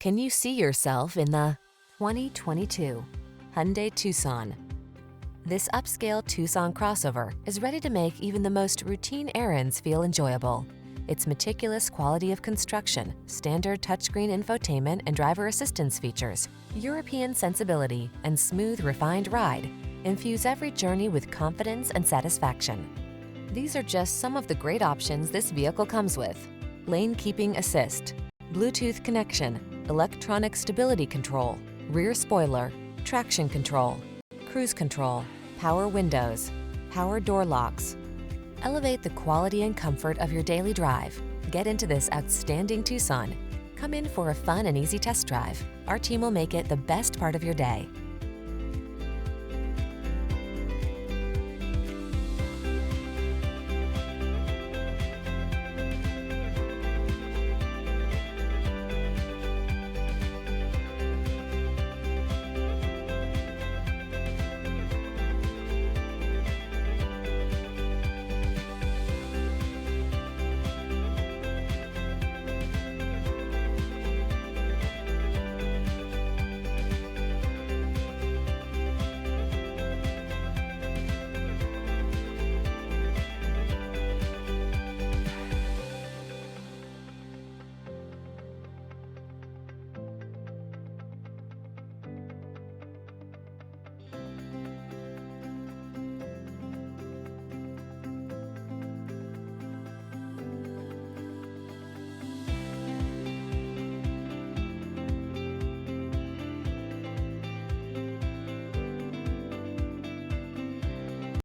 Can you see yourself in the 2022 Hyundai Tucson? This upscale Tucson crossover is ready to make even the most routine errands feel enjoyable. Its meticulous quality of construction, standard touchscreen infotainment and driver assistance features, European sensibility, and smooth, refined ride infuse every journey with confidence and satisfaction. These are just some of the great options this vehicle comes with: lane keeping assist, Bluetooth connection, electronic stability control, rear spoiler, traction control, cruise control, power windows, power door locks. Elevate the quality and comfort of your daily drive. Get into this outstanding Tucson. Come in for a fun and easy test drive. Our team will make it the best part of your day.